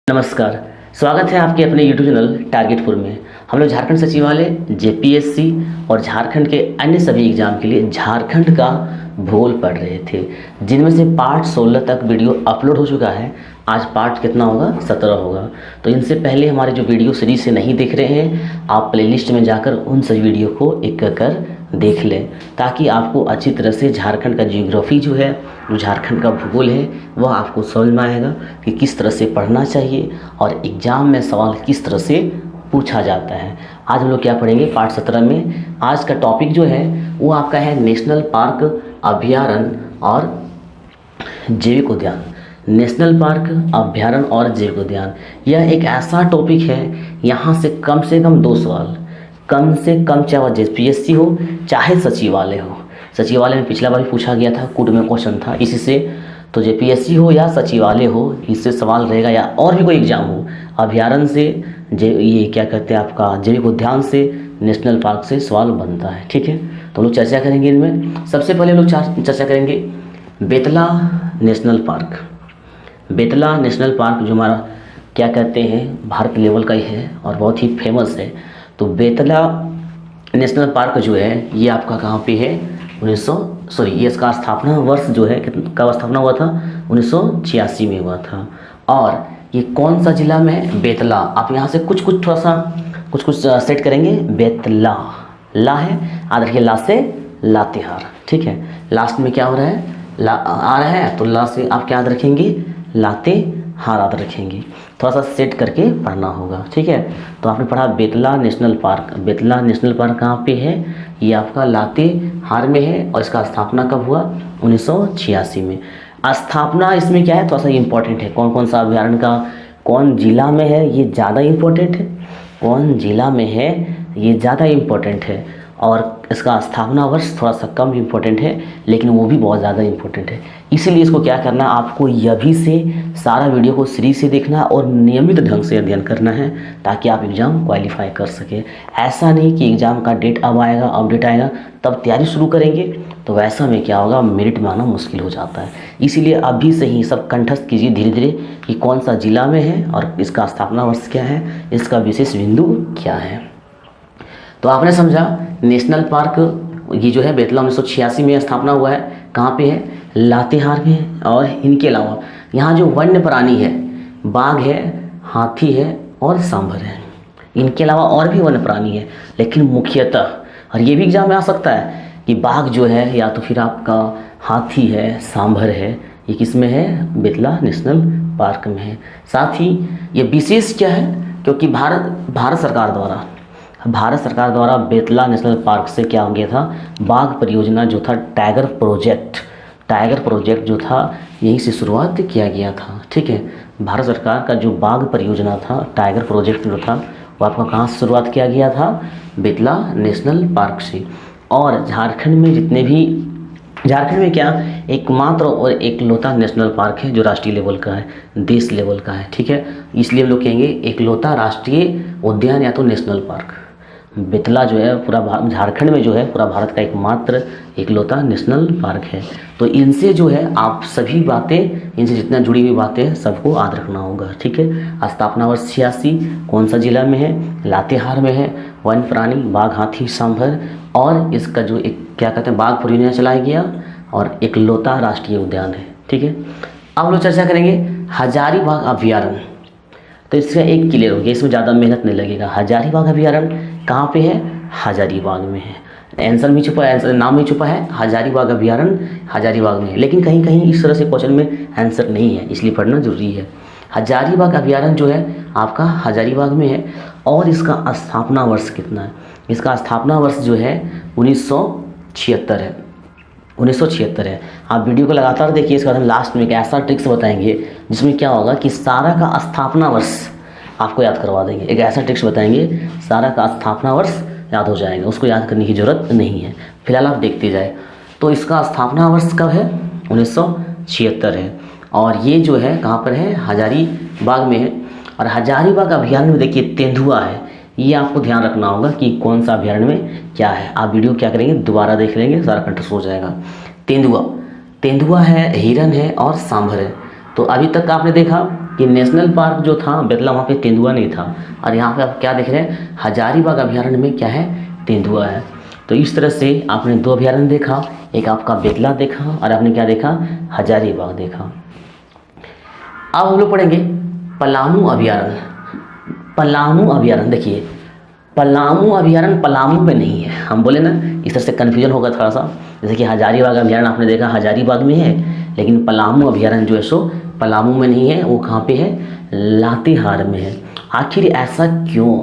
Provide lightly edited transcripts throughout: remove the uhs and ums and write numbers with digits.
नमस्कार। स्वागत है आपके अपने यूट्यूब चैनल टारगेटपुर में। हम लोग झारखंड सचिवालय, जेपीएससी और झारखंड के अन्य सभी एग्जाम के लिए झारखंड का भूगोल पढ़ रहे थे, जिनमें से पार्ट 16 तक वीडियो अपलोड हो चुका है। आज पार्ट कितना होगा? 17 होगा। तो इनसे पहले हमारे जो वीडियो सीरीज से नहीं देख रहे हैं, आप प्लेलिस्ट में जाकर उन सभी वीडियो को एक कर देख लें, ताकि आपको अच्छी तरह से झारखंड का जियोग्राफी जो है, जो झारखंड का भूगोल है, वह आपको समझ में आएगा कि किस तरह से पढ़ना चाहिए और एग्ज़ाम में सवाल किस तरह से पूछा जाता है। आज हम लोग क्या पढ़ेंगे पार्ट 17 में? आज का टॉपिक जो है वो आपका है नेशनल पार्क, अभयारण्य और जैविक उद्यान। नेशनल पार्क, अभयारण्य और जैविक उद्यान, यह एक ऐसा टॉपिक है यहाँ से कम 2 सवाल, कम से कम, चाहे वह जेपीएससी हो चाहे सचिवालय हो। सचिवालय में पिछला बार भी पूछा गया था, कूट में क्वेश्चन था इसी से। तो जेपीएससी हो या सचिवालय हो, इससे सवाल रहेगा, या और भी कोई एग्जाम हो, अभयारण्य से, ये क्या कहते हैं आपका जैविक उद्यान से, नेशनल पार्क से सवाल बनता है। ठीक है, तो हम लोग चर्चा करेंगे इनमें। सबसे पहले हम लोग चर्चा करेंगे Betla national park. Betla national park जो हमारा क्या कहते हैं भारत लेवल का ही है और बहुत ही फेमस है। तो बेतला नेशनल पार्क जो है ये आपका कहाँ पे है? ये इसका स्थापना वर्ष जो है कब स्थापना हुआ था? 1986 में हुआ था। और ये कौन सा जिला में है? बेतला। आप यहाँ से कुछ थोड़ा सा कुछ सेट करेंगे। बेतला, ला है, याद रखिए, ला से लातेहार। ठीक है, लास्ट में क्या हो रहा है? ला आ रहा है, तो ला से आप क्या याद रखेंगे? लातेहार याद रखेंगे। थोड़ा सा सेट करके पढ़ना होगा। ठीक है, तो आपने पढ़ा Betla national park. Betla national park कहाँ पे है? ये आपका लातेहार में है। और इसका स्थापना कब हुआ? 1986 में। स्थापना इसमें क्या है, थोड़ा सा इम्पोर्टेंट है। कौन कौन सा अभयारण्य का कौन जिला में है, ये ज़्यादा इम्पोर्टेंट है। कौन जिला में है ये ज़्यादा इम्पोर्टेंट है। और इसका स्थापना वर्ष थोड़ा सा कम इम्पोर्टेंट है, लेकिन वो भी बहुत ज़्यादा इम्पोर्टेंट है। इसीलिए इसको क्या करना है, आपको यह भी से सारा वीडियो को सीरीज से देखना और नियमित ढंग से अध्ययन करना है, ताकि आप एग्ज़ाम क्वालिफाई कर सकें। ऐसा नहीं कि एग्ज़ाम का डेट अब आएगा, अपडेट आएगा तब तैयारी शुरू करेंगे, तो वैसा में क्या होगा, मेरिट में आना मुश्किल हो जाता है। इसीलिए अभी से ही सब कंठस्थ कीजिए धीरे धीरे कि कौन सा जिला में है और इसका स्थापना वर्ष क्या है, इसका विशेष बिंदु क्या है। तो आपने समझा नेशनल पार्क ये जो है बेतला 1986 में स्थापना हुआ है। कहाँ पे है? लातेहार में। और इनके अलावा यहाँ जो वन्य प्राणी है, बाघ है, हाथी है और सांभर है। इनके अलावा और भी वन्य प्राणी है, लेकिन मुख्यतः, और ये भी एग्जाम में आ सकता है कि बाघ जो है या तो फिर आपका हाथी है, सांभर है, ये किस में है? बेतला नेशनल पार्क में है। साथ ही ये विशेष क्या है, क्योंकि भारत सरकार द्वारा बेतला नेशनल पार्क से क्या हो गया था, बाघ परियोजना जो था, टाइगर प्रोजेक्ट जो था, यहीं से शुरुआत किया गया था। ठीक है, भारत सरकार का जो बाघ परियोजना था, टाइगर प्रोजेक्ट जो था, वो आपका कहाँ से शुरुआत किया गया था? बेतला नेशनल पार्क से। और झारखंड में क्या एकमात्र और एकलौता नेशनल पार्क है जो राष्ट्रीय लेवल का है, देश लेवल का है। ठीक है, इसलिए हम लोग कहेंगे एकलौता राष्ट्रीय उद्यान या तो नेशनल पार्क। बेतला जो है पूरा झारखंड में जो है पूरा भारत का एकमात्र एकलौता नेशनल पार्क है। तो इनसे जो है आप सभी बातें, इनसे जितना जुड़ी हुई बातें सबको याद रखना होगा। ठीक है, स्थापना वर्ष 86, कौन सा जिला में है? लातेहार में है। वन प्राणी बाघ, हाथी, सांभर, और इसका जो एक क्या कहते हैं बाघ परियोजना चलाया गया और एकलौता राष्ट्रीय उद्यान है। ठीक है, अब हम लोग चर्चा करेंगे हजारीबाग अभयारण्य। तो इसका एक क्लियर हो गया, इसमें ज़्यादा मेहनत नहीं लगेगा। हजारीबाग अभयारण्य कहाँ पे है? हजारीबाग में है। आंसर में छुपा है, आंसर नाम में छुपा है, हजारीबाग अभयारण्य हजारीबाग में है। लेकिन कहीं कहीं इस तरह से क्वेश्चन में आंसर नहीं है, इसलिए पढ़ना जरूरी है। हजारीबाग अभयारण्य जो है आपका हजारीबाग में है। और इसका स्थापना वर्ष कितना है? इसका स्थापना वर्ष जो है 1976 है। 1976 है। आप वीडियो को लगातार देखिए, इसके बाद हम लास्ट में एक ऐसा ट्रिक्स बताएंगे जिसमें क्या होगा कि सारा का स्थापना वर्ष आपको याद करवा देंगे। एक ऐसा ट्रिक्स बताएंगे, सारा का स्थापना वर्ष याद हो जाएगा, उसको याद करने की ज़रूरत नहीं है। फिलहाल आप देखते जाए। तो इसका स्थापना वर्ष कब है? 1976 है। और ये जो है कहाँ पर है? हजारीबाग में है। और हजारीबाग अभयारण्य में देखिए तेंदुआ है, ये आपको ध्यान रखना होगा कि कौन सा अभयारण्य में क्या है। आप वीडियो क्या करेंगे, दोबारा देख लेंगे, सारा कंठस्थ हो जाएगा। तेंदुआ है, हिरन है और सांभर है। तो अभी तक आपने देखा कि नेशनल पार्क जो था बेतला, वहाँ पे तेंदुआ नहीं था, और यहाँ पे आप क्या देख रहे हैं, हजारीबाग अभयारण्य में क्या है, तेंदुआ है। तो इस तरह से आपने 2 अभयारण्य देखा, एक आपका बेतला देखा और आपने क्या देखा, हजारीबाग देखा। अब हम लोग पढ़ेंगे पलामू अभयारण्य। पलामू अभयारण्य, देखिए पलामू अभयारण्य पलामू में नहीं है, हम बोले ना इस तरह से कन्फ्यूजन होगा थोड़ा सा। जैसे कि हजारीबाग अभयारण्य आपने देखा हजारीबाग में है, लेकिन पलामू अभयारण्य जो है सो पलामू में नहीं है, वो कहाँ पे है, लातेहार में है। आखिर ऐसा क्यों,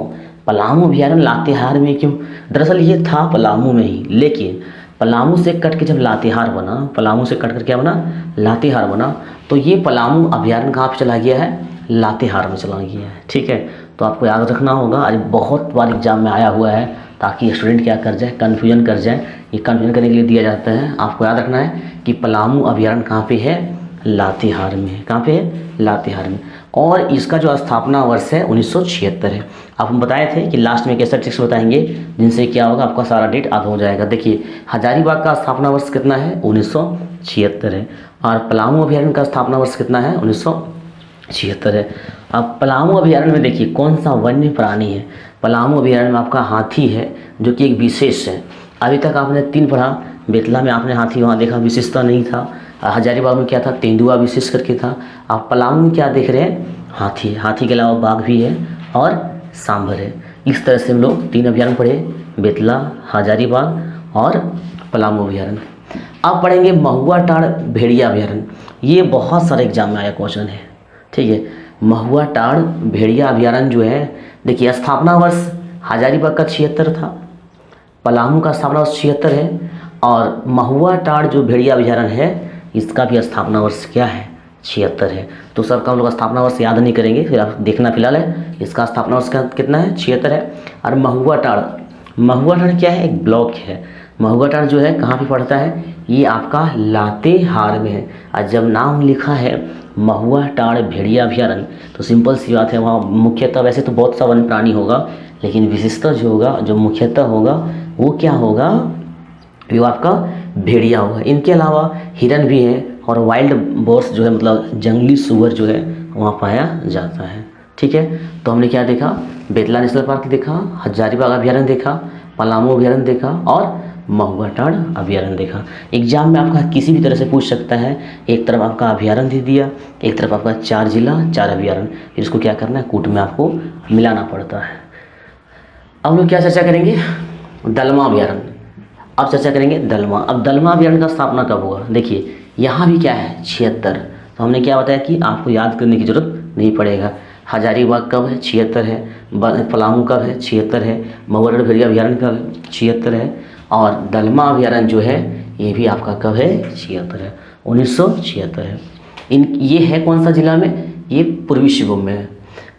पलामू अभयारण्य लातेहार में क्यों? दरअसल ये था पलामू में ही, लेकिन पलामू से कट के जब लातेहार बना, पलामू से कट कर क्या बना, लातेहार बना, तो ये पलामू अभयारण्य कहाँ पे चला गया है, लातेहार में चला गया है। ठीक है, तो आपको याद रखना होगा, आज बहुत बार एग्जाम में आया हुआ है, ताकि स्टूडेंट क्या कर जाए, कन्फ्यूजन कर जाए। ये कन्फ्यूजन करने के लिए दिया जाता है। आपको याद रखना है कि पलामू अभयारण्य कहाँ पे है, लातेहार में है। कहाँ पे है, लातेहार में। और इसका जो स्थापना वर्ष है 1976 है। अब हम बताए थे कि लास्ट में एक ऐसा ट्रिक्स बताएंगे जिनसे क्या होगा, आपका सारा डेट याद हो जाएगा। देखिए हजारीबाग का स्थापना वर्ष कितना है, 1976 है, और पलामू अभयारण्य का स्थापना वर्ष कितना है, 1976 है। अब पलामू अभयारण्य में देखिए कौन सा वन्य प्राणी है। पलामू अभयारण्य में आपका हाथी है, जो कि एक विशेष है। अभी तक आपने 3 पढ़ा, बेतला में आपने हाथी वहाँ देखा, विशेषता नहीं था। हजारीबाग में क्या था, तेंदुआ विशेष करके था। आप पलामू में क्या देख रहे हैं, हाथी। हाथी के अलावा बाघ भी है और सांभर है। इस तरह से हम लोग 3 अभयारण्य पढ़े, बेतला, हजारीबाग और पलामू अभयारण्य। अब पढ़ेंगे महुआ टाड़ भेड़िया अभयारण्य। ये बहुत सारे एग्जाम में आया क्वेश्चन है। ठीक है, महुआ टाड़ भेड़िया अभयारण्य जो है, देखिए स्थापना वर्ष हजारीबाग का 76 था, पलामू का स्थापना वर्ष 76 है, और महुआ टाड़ जो भेड़िया अभयारण्य है इसका भी स्थापना वर्ष क्या है, 76 है। तो सर का हम लोग स्थापना वर्ष याद नहीं करेंगे, फिर आप देखना फिलहाल है इसका स्थापना वर्ष कितना है, 76 है। और महुआ टाड़, महुआ टाड़ क्या है, एक ब्लॉक है। महुआ टाड़ जो है कहाँ पे पड़ता है, ये आपका लातेहार में है। और जब नाम लिखा है महुआ टाड़ भेड़िया अभयारण्य, तो सिंपल सी बात है, वहाँ मुख्यतः वैसे तो बहुत सा वन्य प्राणी होगा, लेकिन विशेषता जो होगा, जो मुख्यतः होगा वो क्या होगा, वो आपका भेड़िया होगा। इनके अलावा हिरन भी है, और वाइल्ड बोर्स जो है, मतलब जंगली सुअर जो है वहाँ पाया जाता है। ठीक है, तो हमने क्या देखा, बेतला नेशनल पार्क देखा, हजारीबाग अभयारण्य देखा, पलामू अभयारण्य देखा और महुआ टाड़ अभयारण्य देखा। एग्जाम में आपका किसी भी तरह से पूछ सकता है, एक तरफ आपका अभयारण्य दे दिया, एक तरफ आपका 4 जिला 4 अभयारण्य, फिर इसको क्या करना है, कूट में आपको मिलाना पड़ता है। अब हम लोग क्या चर्चा करेंगे, दलमा अभयारण्य। अब चर्चा करेंगे दलमा। अब दलमा अभयारण्य का स्थापना कब हुआ, देखिए यहाँ भी क्या है, 76। तो हमने क्या बताया कि आपको याद करने की जरूरत नहीं पड़ेगा। हजारीबाग कब है, 76 है। पलामू कब है, 76 है। महुआ टाड़ भेड़िया अभयारण्य कब है, 76 है। और दलमा अभयारण्य जो है ये भी आपका कब है, 76 है, 1976 है। ये है कौन सा जिला में, ये पूर्वी सिंहभूम में है।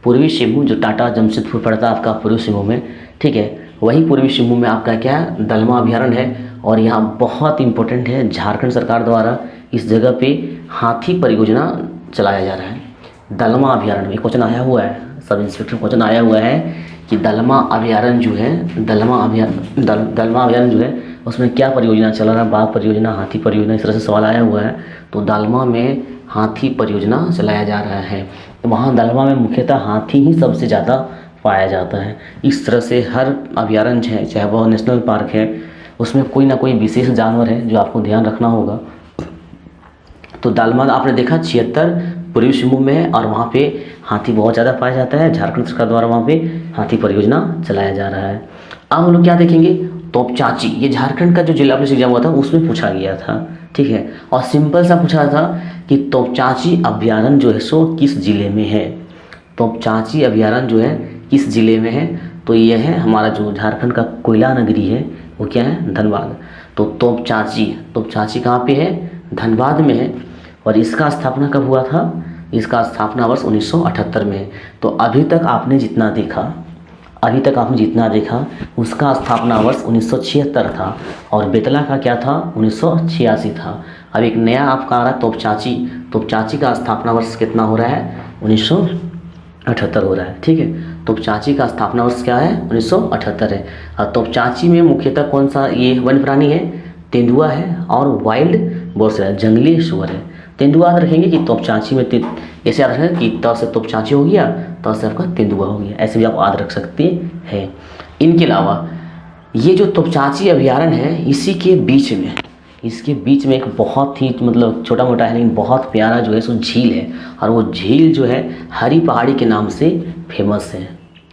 पूर्वी सिंहभूम जो टाटा जमशेदपुर पड़ता है आपका पूर्वी सिंहभूम में। ठीक है, वही पूर्वी सिंहभूम में आपका क्या है, दलमा अभयारण्य है। और यहाँ बहुत इंपॉर्टेंट है, झारखंड सरकार द्वारा इस जगह पे हाथी परियोजना चलाया जा रहा है। दलमा अभयारण्य में क्वेश्चन आया हुआ है, सब इंस्पेक्टर क्वेश्चन आया हुआ है कि दलमा अभयारण्य जो है, दलमा अभयारण्य जो है उसमें क्या परियोजना चल रहा है, बाघ परियोजना, हाथी परियोजना, इस तरह से सवाल आया हुआ है। तो दलमा में हाथी परियोजना चलाया जा रहा है। तो वहाँ दलमा में मुख्यतः हाथी ही सबसे ज़्यादा पाया जाता है। इस तरह से हर अभयारण्य है, चाहे वह नेशनल पार्क है, उसमें कोई ना कोई विशेष जानवर है जो आपको ध्यान रखना होगा। तो दलमा आपने देखा 76 पूर्वी सिंहभूम में है, और वहाँ पे हाथी बहुत ज़्यादा पाया जाता है। झारखंड सरकार द्वारा वहाँ पे हाथी परियोजना चलाया जा रहा है। अब हम लोग क्या देखेंगे, तोपचांची। ये झारखंड का जो जिला पुलिस एग्जाम हुआ था उसमें पूछा गया था। ठीक है, और सिंपल सा पूछा था कि तोपचांची अभयारण्य जो है सो किस जिले में है। तोपचांची अभयारण्य जो है किस जिले में है, तो यह है हमारा जो झारखंड का कोयला नगरी है, वो क्या है, धनबाद। तो तोपचांची कहाँ पे है, धनबाद में है। और इसका स्थापना कब हुआ था, इसका स्थापना वर्ष 1978 में है। तो अभी तक आपने जितना देखा उसका स्थापना वर्ष 1976 था, और बेतला का क्या था, 1986 था। अब एक नया आपका आ रहा है तोपचांची का स्थापना वर्ष कितना हो रहा है, 1978 हो रहा है। ठीक है, तोपचांची का स्थापना वर्ष क्या है, 1978 है। और तोपचांची में मुख्यतः कौन सा ये वन्य प्राणी है, तेंदुआ है और वाइल्ड बोर्स है, जंगली सुअर है। तेंदुआ रखेंगे कि तोपचांची में ऐसे याद रखें कि त से तोपचांची हो गया, त से आपका तेंदुआ हो गया, ऐसे भी आप याद रख सकते हैं। इनके अलावा ये जो तोपचांची अभयारण्य है इसके बीच में एक बहुत ही मतलब छोटा मोटा है लेकिन बहुत प्यारा जो है सो झील है, और वो झील जो है हरी पहाड़ी के नाम से फेमस है,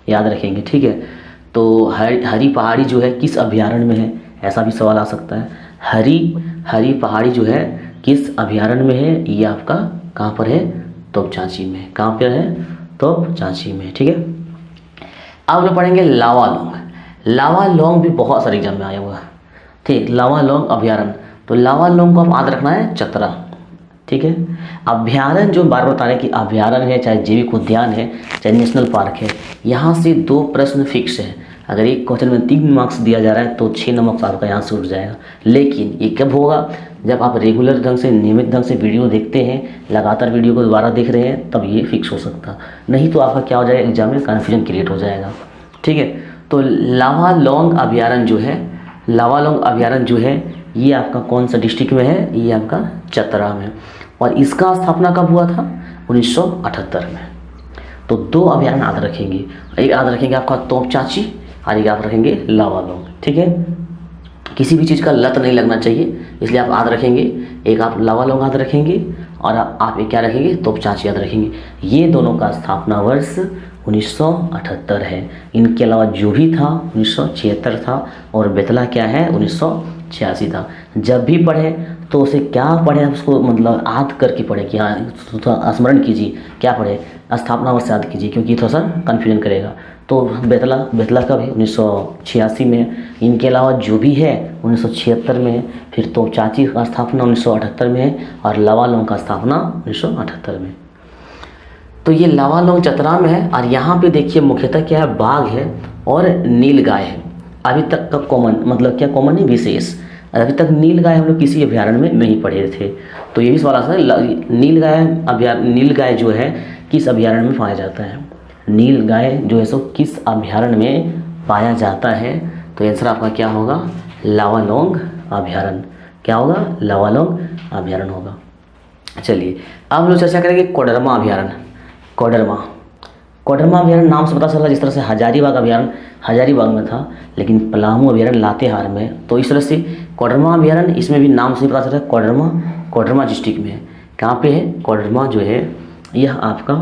याद रखेंगे, ठीक है। तो हरी पहाड़ी जो है किस अभयारण्य में है, ऐसा भी सवाल आ सकता है। हरी पहाड़ी जो है किस अभयारण्य में है, ये आपका कहाँ पर है, तोपचांची में। कहाँ पर है, तोपचांची में, ठीक है। अब लोग पढ़ेंगे लावालौंग। लावालौंग भी बहुत सारे एग्जाम में आया हुआ है, ठीक। लावालौंग अभयारण्य, तो लावालौंग को आप याद रखना है चतरा, ठीक है। अभयारण्य जो बार बता रहे हैं कि अभयारण्य है, चाहे जैविक उद्यान है, चाहे नेशनल पार्क है, यहाँ से 2 प्रश्न फिक्स है। अगर एक क्वेश्चन में 3 मार्क्स दिया जा रहा है तो 6 मार्क्स आपका यहाँ से उठ जाएगा। लेकिन ये कब होगा, जब आप रेगुलर ढंग से, नियमित ढंग से वीडियो देखते हैं, लगातार वीडियो को दोबारा देख रहे हैं, तब ये फिक्स हो सकता। नहीं तो आपका क्या हो जाएगा, एग्जाम में कन्फ्यूजन क्रिएट हो जाएगा, ठीक है। तो लावालौंग अभयारण्य जो है ये आपका कौन सा डिस्ट्रिक्ट में है, ये आपका चतरा में, और इसका स्थापना कब हुआ था, 1978 में। तो 2 अभयारण्य याद रखेंगे, एक याद रखेंगे आपका तोपचांची और एक याद रखेंगे लावालौंग, ठीक है। किसी भी चीज़ का लत नहीं लगना चाहिए, इसलिए आप याद रखेंगे, एक आप लावालौंग याद रखेंगे और आप एक क्या रखेंगे, तोपचांची याद रखेंगे। ये दोनों का स्थापना वर्ष 1978 है। इनके अलावा जो भी था 1976 था, और बेतला क्या है, 1986 था। जब भी पढ़े तो उसे क्या पढ़े, आप उसको मतलब याद करके पढ़े कि हाँ थोड़ा स्मरण कीजिए, क्या पढ़े, स्थापना वर्ष याद कीजिए, क्योंकि थोड़ा सा कन्फ्यूजन करेगा। तो बेतला कब है, 1986 में है। इनके अलावा जो भी है 1976 में है। फिर तोपचांची का स्थापना 1978 में है, और लावालौंग का स्थापना 1978 में। तो ये लावालौंग चतरा में है, और यहाँ पे देखिए मुख्यतः क्या है, बाघ है और नीलगाय है। अभी तक का कॉमन, मतलब क्या कॉमन है, विशेष। अभी तक नीलगाय हम लोग किसी अभयारण्य में नहीं पढ़े थे, तो ये भी सवाल आता है, नीलगाय जो है किस अभयारण्य में पाया जाता है, नीलगाय जो है सो किस अभयारण्य में पाया जाता है। तो आंसर आपका क्या होगा, लावालौंग अभयारण्य। क्या होगा, लावालौंग अभयारण्य होगा। चलिए अब हम लोग चर्चा करेंगे कोडरमा अभयारण्य। कोडरमा अभयारण्य नाम से पता चला, जिस तरह से हजारीबाग अभयारण्य हजारीबाग में था, लेकिन पलामू अभयारण्य लातेहार में। तो इस तरह से कोडरमा अभयारण्य, इसमें भी नाम से पता चला कोडरमा डिस्ट्रिक्ट में है। कहाँ पे है, कोडरमा जो है यह आपका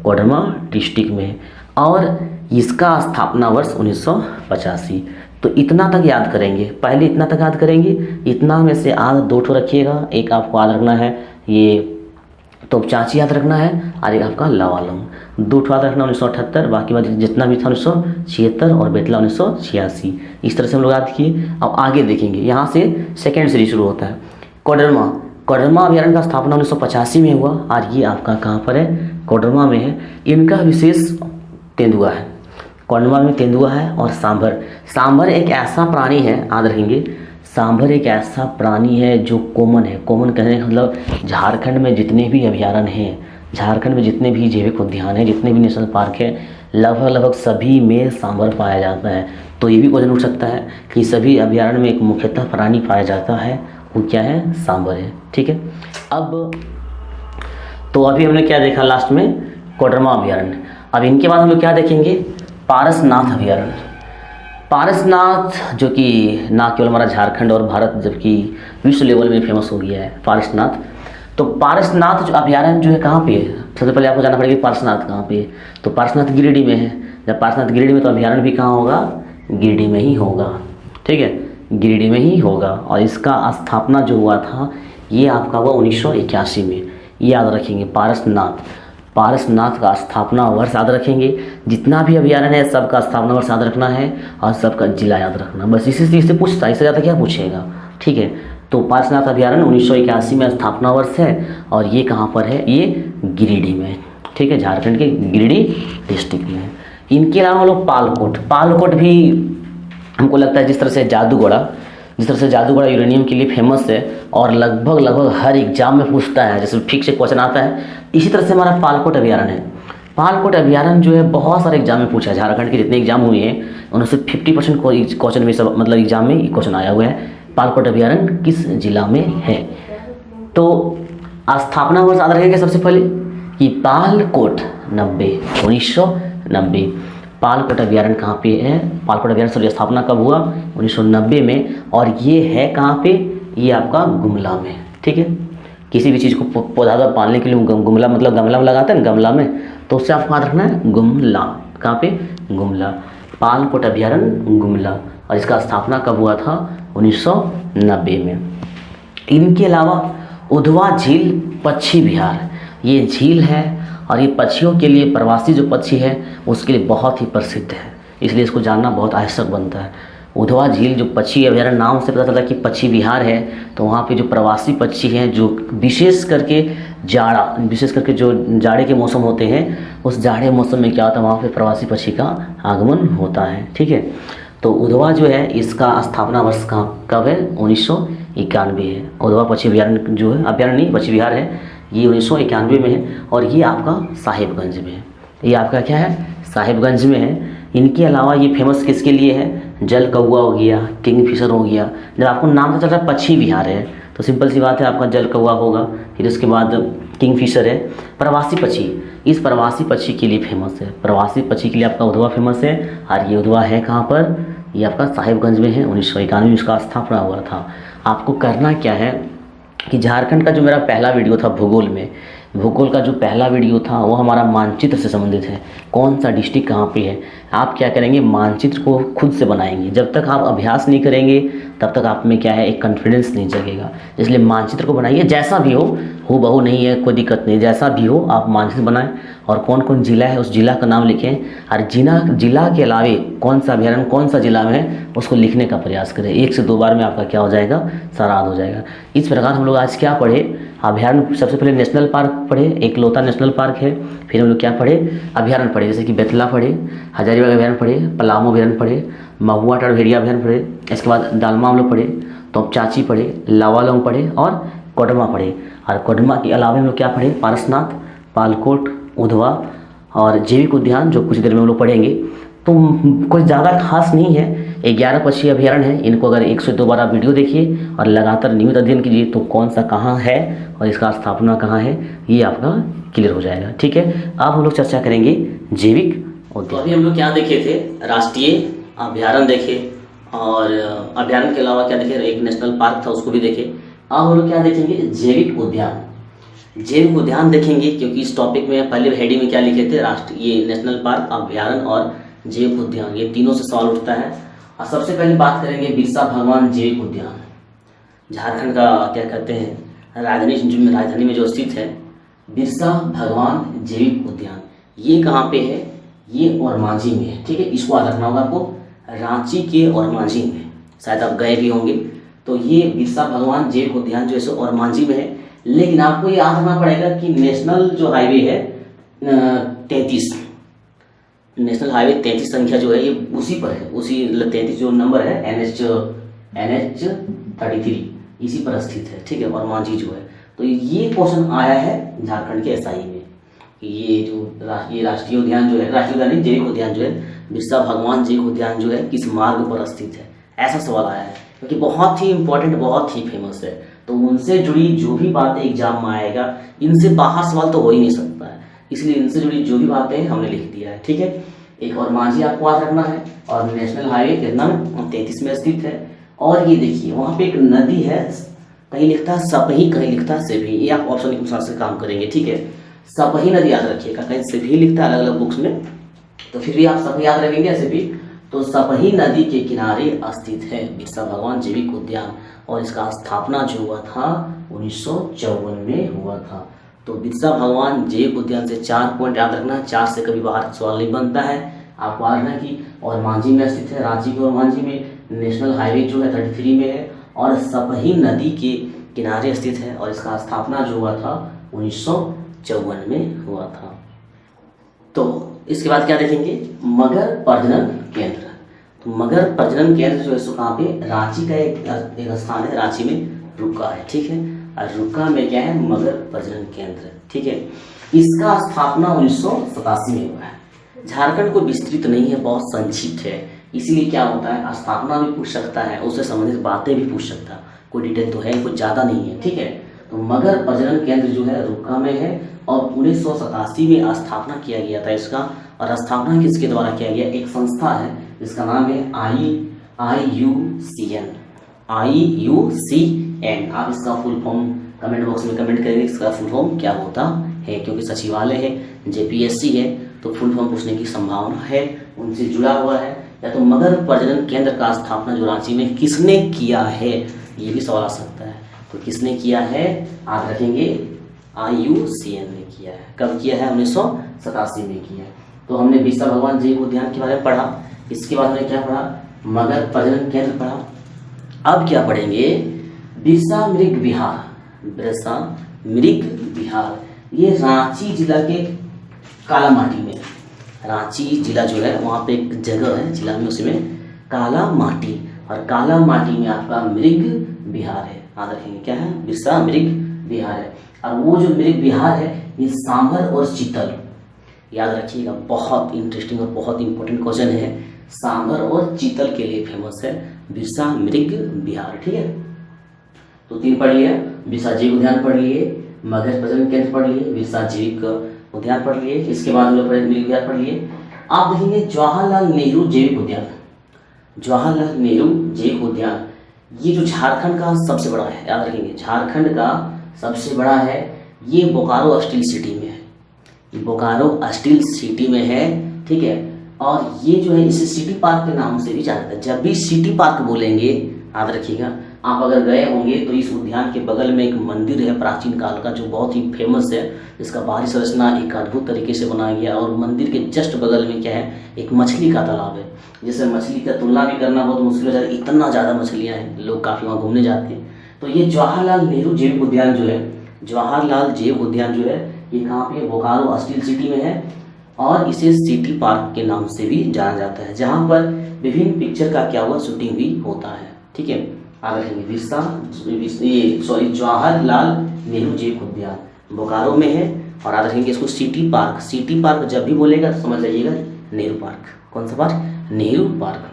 कोडरमा डिस्ट्रिक्ट में है, और इसका स्थापना वर्ष 1985। तो इतना तक याद करेंगे, पहले इतना तक याद करेंगे। इतना में से आध 2 ठो रखिएगा, एक आपको याद रखना है ये तोपचांची याद रखना है, और एक आपका लावालौंग। 2 ठो याद रखना 1978, बाकी बात जितना भी था 1976, और बेतला 1986। इस तरह से हम लोग याद किए। अब आगे देखेंगे, यहाँ से सेकेंड सीरीज शुरू होता है। कोडरमा अभयारण्य का स्थापना 1985 में हुआ, और ये आपका कहाँ पर है, कोडरमा में है। इनका विशेष तेंदुआ है, कोडरमा में तेंदुआ है, और सांभर एक ऐसा प्राणी है, याद रखेंगे, सांभर एक ऐसा प्राणी है जो कॉमन है। कॉमन कहने का मतलब झारखंड में जितने भी अभयारण्य हैं, झारखंड में जितने भी जैविक उद्यान हैं, जितने भी नेशनल पार्क है, लगभग सभी में सांभर पाया जाता है। तो ये भी क्वेश्चन उठ सकता है कि सभी अभयारण्य में एक मुख्यतः प्राणी पाया जाता है, वो क्या है, सांभर है, ठीक है। अब तो अभी हमने क्या देखा लास्ट में, कोडरमा अभयारण्य। अब इनके बाद हम लोग क्या देखेंगे, पारसनाथ अभयारण्य। पारसनाथ जो कि ना केवल हमारा झारखंड और भारत जबकि विश्व लेवल में फेमस हो गया है पारसनाथ। तो पारसनाथ जो अभयारण्य जो है कहाँ पे है, सबसे पहले आपको जानना पड़ेगा पारसनाथ कहाँ पे है। तो पारसनाथ गिरिडीह में है। जब पारसनाथ गिरिडीह में, तो अभयारण्य भी कहाँ होगा, गिरिडीह में ही होगा, ठीक है, गिरिडीह में ही होगा। और इसका स्थापना जो हुआ था ये आपका हुआ 1981 में। ये याद रखेंगे, पारसनाथ का स्थापना वर्ष याद रखेंगे। जितना भी अभयारण्य है सबका स्थापना वर्ष याद रखना है, और सबका जिला याद रखना, बस इसी से पूछता है, इससे ज़्यादा क्या पूछेगा, ठीक है। तो पारसनाथ अभयारण्य 1981 में स्थापना वर्ष है, और ये कहाँ पर है, ये गिरिडीह में, ठीक है, झारखंड के गिरिडीह डिस्ट्रिक्ट में है। इनके अलावा हम लोग पालकोट भी हमको लगता है जिस तरह से जादूगोड़ा यूरेनियम के लिए फेमस है, और लगभग हर एग्जाम में पूछता है, जैसे फिक्स से क्वेश्चन आता है, इसी तरह से हमारा पालकोट अभयारण्य है। पालकोट अभयारण्य जो है बहुत सारे एग्जाम में पूछा है, झारखंड के जितने एग्जाम हुए हैं उनमें से 50% क्वेश्चन में सब मतलब एग्जाम में क्वेश्चन आया हुआ है, पालकोट अभयारण्य किस जिला में है। तो स्थापना वर्ष याद रखेंगे सबसे पहले कि पालकोट 1990 पालकोट अभ्यारण्य कहाँ पे है, पालकोट अभ्यारण्य की स्थापना कब हुआ, 1990 में। और ये है कहाँ पे, ये आपका गुमला में, ठीक है। किसी भी चीज़ को पौधा पालने के लिए गुमला मतलब गमला में लगाते हैं ना, गमला में, तो उससे आपको याद रखना है गुमला, कहाँ पे, गुमला, पालकोट अभ्यारण्य गुमला। और इसका स्थापना कब हुआ था, 1990 में। इनके अलावा उधवा झील पक्षी विहार, ये झील है और ये पक्षियों के लिए, प्रवासी जो पक्षी है उसके लिए बहुत ही प्रसिद्ध है, इसलिए इसको जानना बहुत आवश्यक बनता है। उधवा झील जो पक्षी अभ्यारण्य, नाम से पता चलता है कि पक्षी विहार है, तो वहाँ पे जो प्रवासी पक्षी हैं, जो विशेष करके जो जाड़े के मौसम होते हैं, उस जाड़े मौसम में क्या होता है, वहाँ पे प्रवासी पक्षी का आगमन होता है, ठीक है। तो उधवा जो है इसका स्थापना वर्ष कब है, 1991 है। उधवा पक्षी अभ्यारण्य जो है, अभ्यारण्य नहीं पक्षी विहार है, ये 1991 में है और ये आपका साहिबगंज में है। ये आपका क्या है, साहिबगंज में है। इनके अलावा ये फेमस किसके लिए है, जल कौआ हो गया, किंगफिशर हो गया। जब आपको नाम तो चल रहा है पक्षी विहार है, तो सिंपल सी बात है, आपका जल कौआ होगा, फिर उसके बाद किंगफिशर है। प्रवासी पक्षी, इस प्रवासी पक्षी के लिए फेमस है, प्रवासी पक्षी के लिए आपका उधवा फेमस है। और ये उधवा है कहाँ पर, ये आपका साहिबगंज में है। 1991 में इसका स्थापना हुआ था। आपको करना क्या है कि झारखंड का जो मेरा पहला वीडियो था भूगोल में, भूगोल का जो पहला वीडियो था वो हमारा मानचित्र से संबंधित है, कौन सा डिस्ट्रिक्ट कहाँ पे है। आप क्या करेंगे, मानचित्र को खुद से बनाएंगे। जब तक आप अभ्यास नहीं करेंगे तब तक आप में क्या है, एक कॉन्फिडेंस नहीं जगेगा। इसलिए मानचित्र को बनाइए, जैसा भी हो बहू नहीं है, कोई दिक्कत नहीं, जैसा भी हो आप मानचित्र बनाएं। और कौन कौन जिला है उस जिला का नाम लिखें, और जिला के अलावे कौन सा अभ्यारण्य कौन सा जिला में है उसको लिखने का प्रयास करें। 1 से 2 बार में आपका क्या हो जाएगा, सराहत हो जाएगा। इस प्रकार हम लोग आज क्या पढ़े, अभ्यारण्य, सबसे पहले नेशनल पार्क पढ़े, एकलौता नेशनल पार्क है। फिर हम लोग क्या पढ़े, अभ्यारण्य पढ़े, जैसे कि बेतला पढ़े, हजारीबाग अभ्यारण्य पढ़े, पलामू अभ्यारण्य पढ़े, महुआ भेड़िया अभ्यारण्य पढ़े। इसके बाद दालमा हम लोग पढ़े, तोपचाची पढ़े, लावालौंग पढ़े और कोडरमा पढ़े। और कोडरमा के अलावा हम लोग क्या पढ़े, पारसनाथ, पालकोट, उधवा और जैविक उद्यान, जो कुछ देर में हम लोग पढ़ेंगे। तो कुछ ज़्यादा खास नहीं है, 11 पक्षी अभ्यारण्य है। इनको अगर 1 से 2 बार आप वीडियो देखिए और लगातार नियमित अध्ययन कीजिए तो कौन सा कहाँ है और इसका स्थापना कहाँ है ये आपका क्लियर हो जाएगा, ठीक है। अब हम लोग चर्चा करेंगे जैविक उद्यान। अभी हम लोग क्या देखे थे, राष्ट्रीय अभ्यारण्य देखे और अभ्यारण्य के अलावा क्या देखे, एक नेशनल पार्क था उसको भी देखे। अब हम लोग क्या देखेंगे, जैविक उद्यान। जैविक उद्यान देखेंगे क्योंकि इस टॉपिक में पहले हेडिंग में क्या लिखे थे, ये नेशनल पार्क, अभ्यारण्य और जैविक उद्यान, ये तीनों से सवाल उठता है। और सबसे पहले बात करेंगे बिरसा भगवान जैविक उद्यान, झारखंड का क्या कहते हैं राजधानी में जो स्थित है बिरसा भगवान जैविक उद्यान। ये कहाँ पे है, ये ओरमांझी में है, ठीक है। इसको याद रखना होगा आपको, रांची के ओरमांझी में, शायद आप गए भी होंगे। तो ये बिरसा भगवान जैविक उद्यान जो है ओरमांझी में है। लेकिन आपको ये याद रखना पड़ेगा कि नेशनल जो हाईवे है 33, नेशनल हाईवे 33 संख्या जो है ये उसी पर है, उसी 33 जो नंबर है NH 33 इसी पर स्थित है, ठीक है, ओरमांझी जो है। तो ये क्वेश्चन आया है झारखंड के SI में कि ये राष्ट्रीय उद्यान जो है, राष्ट्रीय उद्यान नहीं जैविक उद्यान जो है, बिरसा भगवान जैविक उद्यान जो है किस मार्ग पर स्थित है, ऐसा सवाल आया है। क्योंकि बहुत ही इंपॉर्टेंट, बहुत ही फेमस है, तो उनसे जुड़ी जो भी बातें एग्जाम में आएगा, इनसे बाहर सवाल तो हो ही नहीं सकता है, इसलिए इनसे जुड़ी जो भी बातें हमने लिख दिया है, ठीक है। एक ओरमांझी आपको याद रखना है और नेशनल हाईवे कितना 33 में स्थित है। और ये देखिए वहाँ पे एक नदी है, कहीं लिखता है सपही, कहीं लिखता है सेभी, ये आप ऑप्शन के अनुसार से काम करेंगे, ठीक है। सपही नदी याद रखिएगा, कहीं सेभी लिखता है अलग अलग बुक्स में, तो फिर भी आप सपही याद रखेंगे ऐसे भी। तो सपही नदी के किनारे स्थित है बिरसा भगवान जैविक उद्यान और इसका स्थापना जो हुआ था 1954 में हुआ था। तो बिरसा भगवान जैविक उद्यान से 4 पॉइंट याद रखना, 4 से कभी बाहर सवाल नहीं बनता है। आपको याद रखना कि ओरमांझी में स्थित है, रांची के ओरमांझी में, नेशनल हाईवे जो है 33 में है और सपही नदी के किनारे स्थित है और इसका स्थापना जो हुआ था 1954 में हुआ था। तो इसके बाद क्या देखेंगे, मगर प्रजनन केंद्र। तो मगर प्रजनन केंद्र जो है सो कहाँ पे, रांची का एक स्थान है, रांची में रुका है, ठीक है। और रुका में क्या है, मगर प्रजनन केंद्र, ठीक है। इसका स्थापना 1987 में हुआ है। झारखंड को विस्तृत नहीं है, बहुत संक्षिप्त है, इसीलिए क्या होता है, स्थापना भी पूछ सकता है, उससे संबंधित बातें भी पूछ सकता है, कोई डिटेल तो है, कुछ ज़्यादा नहीं है, ठीक है। तो मगर प्रजनन केंद्र जो है रुका में है और 1987 में स्थापना किया गया था इसका। और स्थापना किसके द्वारा किया गया, एक संस्था है जिसका नाम है IUCN। आप इसका फुल फॉर्म कमेंट बॉक्स में कमेंट करेंगे इसका फुल फॉर्म क्या होता है, क्योंकि सचिवालय है, JPSC है, तो फुल फॉर्म पूछने की संभावना है, उनसे जुड़ा हुआ है। या तो मगर प्रजनन केंद्र का स्थापना जो रांची में किसने किया है, ये भी सवाल आ सकता है। तो किसने किया है, याद रखेंगे IUCN ने किया है। कब किया है, 1987 में किया है। तो हमने बिरसा भगवान जैव उद्यान के बारे में पढ़ा, इसके बाद हमने क्या पढ़ा, मगर प्रजनन केंद्र पढ़ा। अब क्या पढ़ेंगे, बिरसा मृग विहार। बिरसा मृग विहार ये रांची जिला के कालामाटी में, रांची जिला जो है वहाँ पे एक जगह है जिला में, उसमें कालामाटी, और कालामाटी में आपका मृग विहार है। याद रखेंगे क्या है, बिरसा मृग विहार है। और वो जो मृग विहार है ये सांभर और चीतल, याद रखिएगा, बहुत इंटरेस्टिंग और बहुत इंपॉर्टेंट क्वेश्चन है। सांभर और चीतल के लिए फेमस है बिरसा मृग विहार। ठीक है, तो 3 पढ़ लिया, बिरसा जैव उद्यान पढ़ लिए, मगध प्रजनन केंद्र पढ़ लिए, बिरसा जैविक उद्यान पढ़ लिए, इसके बाद हम लोग मृग विहार पढ़ लिए। आप देखेंगे जवाहरलाल नेहरू जैविक उद्यान, जवाहरलाल नेहरू जैविक उद्यान ये जो झारखंड का सबसे बड़ा है, याद रखेंगे झारखंड का सबसे बड़ा है, ये बोकारो स्टील सिटी में है, बोकारो स्टील सिटी में है। ठीक है, और ये जो है इसे सिटी पार्क के नाम से भी जाना जाता है। जब भी सिटी पार्क बोलेंगे याद रखिएगा, आप अगर गए होंगे तो इस उद्यान के बगल में एक मंदिर है प्राचीन काल का जो बहुत ही फेमस है, जिसका बाहरी संरचना एक अद्भुत तरीके से बनाया गया। और मंदिर के जस्ट बगल में क्या है, एक मछली का तालाब है, जिससे मछली का तुलना भी करना बहुत मुश्किल हो जाता है, इतना ज़्यादा मछलियाँ हैं, लोग काफ़ी वहाँ घूमने जाते हैं। तो ये जवाहरलाल नेहरू जैविक उद्यान जो है, जवाहरलाल जैविक उद्यान जो है ये कहाँ पे, बोकारो स्टील सिटी में है, और इसे सिटी पार्क के नाम से भी जाना जाता है, जहाँ पर विभिन्न पिक्चर का क्या हुआ शूटिंग भी होता है। ठीक है, आगे देखेंगे बिरसा जवाहरलाल नेहरू जैविक उद्यान बोकारो में है। और आगे देखेंगे इसको सिटी पार्क, सिटी पार्क जब भी बोलेगा तो समझ जाइएगा नेहरू पार्क। कौन सा पार्क, नेहरू पार्क।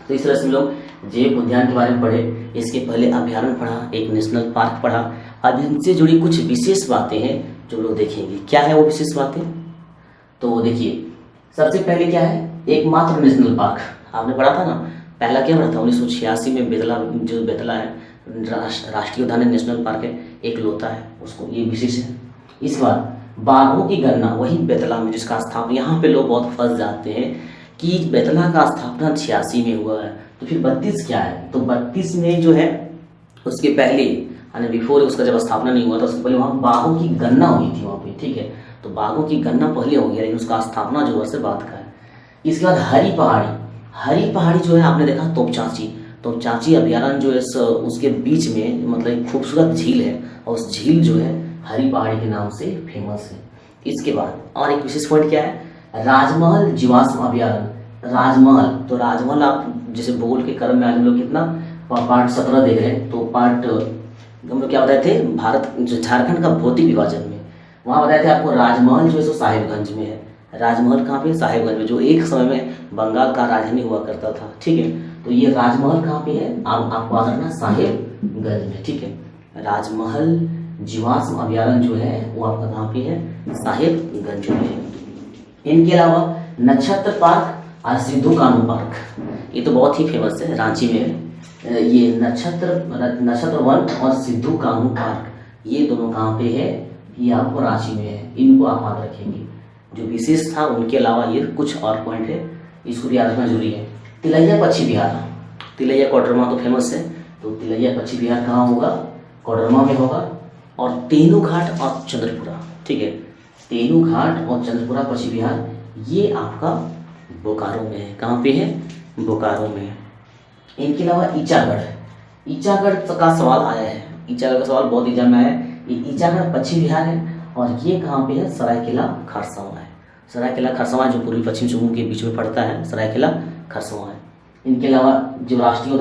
तो इस तरह से हम लोग जैविक उद्यान के बारे में पढ़े। इसके पहले अभ्यारण्य पढ़ा, एक नेशनल पार्क पढ़ा। अब इनसे जुड़ी कुछ विशेष बातें हैं जो लोग देखेंगे। क्या है वो विशेष बातें, तो देखिए सबसे पहले क्या है, एकमात्र नेशनल पार्क। आपने पढ़ा था ना, पहला क्या पढ़ा था 1986 में, बेतला जो बेतला है राष्ट्रीय उद्यान है, नेशनल पार्क है, एक लोता है, उसको ये विशेष है। इस बार बाघों की गणना वही बेतला में, जिसका स्थापना, यहाँ पे लोग बहुत फंस जाते हैं कि बेतला का स्थापना 86 में हुआ है, तो फिर 32 क्या है, तो 32 में जो है उसके पहले यानी बिफोर उसका जब स्थापना नहीं हुआ था उसके पहले वहाँ बाघों की गणना हुई थी वहाँ पे। ठीक है, तो बाघों की गणना पहले हो गया, लेकिन उसका स्थापना जो वर्ष से बाद का है। इसके बाद हरी पहाड़ी, हरी पहाड़ी जो है आपने देखा तोपचांची अभ्यारण्य जो है उसके बीच में मतलब एक खूबसूरत झील है, और उस झील जो है हरी पहाड़ी के नाम से फेमस है। इसके बाद और एक विशेष पॉइंट क्या है, राजमहल जीवाश्म अभ्यारण्य। राजमहल, तो राजमहल आप जैसे भूगोल के क्रम में आज हम लोग कितना पार्ट 17 देख रहे हैं, तो पार्ट हम लोग क्या बताए थे, भारत जो झारखंड का भौतिक विभाजन में, वहाँ बताए थे आपको राजमहल जो है सो साहिबगंज में है। राजमहल कहाँ पे, साहिबगंज में, जो एक समय में बंगाल का राजधानी हुआ करता था। ठीक है, तो ये राजमहल कहाँ पे है, आपको याद रखना साहिबगंज में। ठीक है, राजमहल जीवाश्म अभ्यारण्य जो है वो आपका कहाँ पे है, साहिबगंज में है। इनके अलावा नक्षत्र पार्क और सिद्धू कान्हू पार्क, ये तो बहुत ही फेमस है रांची में। ये नक्षत्र वन और सिद्धू कान्हू पार्क, ये दोनों कहाँ पे है, ये आपको रांची में है। इनको आप याद रखेंगे। जो विशेष था उनके अलावा ये कुछ और पॉइंट है, इसको भी याद रखना जरूरी है। तिलैया पक्षी विहार, तिलैया कोडरमा तो फेमस है, तो तिलैया पक्षी विहार कहाँ होगा, कोडरमा में होगा। और तेनू घाट और चंद्रपुरा, ठीक है, तेनू घाट और चंद्रपुरा पक्षी विहार ये आपका बोकारो में है। कहाँ पे है, बोकारो में है। इनके अलावा ईचागढ़, ईचागढ़ का सवाल आया है, ईचागढ़ का सवाल बहुत एग्जाम में आया है। ये ईचागढ़ पक्षी विहार है, और ये कहाँ पे है, सरायकेला खरसावां है। सरायकेला खरसावां जो पूर्वी पश्चिम जम्मू के बीच में पड़ता है, सरायकेला खरसावां है। इनके अलावा जो राष्ट्रीय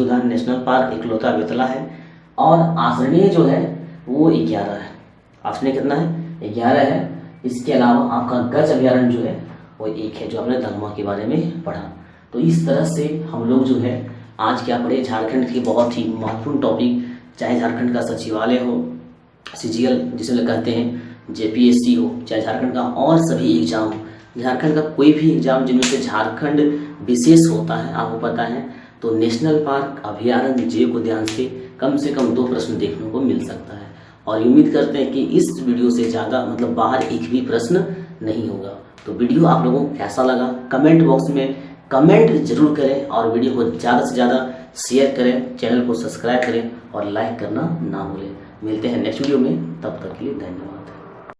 उद्यान नेशनल पार्क इकलौता बेतला है, और आश्रय जो है वो 11 है। आश्रय कितना है, 11 है। इसके अलावा आपका गज अभ्यारण्य जो है वो 1 है, जो आपने दलमा के बारे में पढ़ा। तो इस तरह से हम लोग जो है आज क्या पढ़े, झारखंड के बहुत ही महत्वपूर्ण टॉपिक, चाहे झारखंड का सचिवालय हो, CGL जिसे लोग कहते हैं, जेपीएससी हो, चाहे झारखंड का और सभी एग्जाम हो, झारखंड का कोई भी एग्जाम जिनमें से झारखंड विशेष होता है, आपको पता है, तो नेशनल पार्क अभयारण्य जे को ध्यान से कम 2 प्रश्न देखने को मिल सकता है। और उम्मीद करते हैं कि इस वीडियो से ज़्यादा मतलब बाहर एक भी प्रश्न नहीं होगा। तो वीडियो आप लोगों को कैसा लगा कमेंट बॉक्स में कमेंट जरूर करें और वीडियो को ज़्यादा से ज़्यादा शेयर करें, चैनल को सब्सक्राइब करें और लाइक करना ना भूलें। मिलते हैं नेक्स्ट वीडियो में, तब तक के लिए धन्यवाद।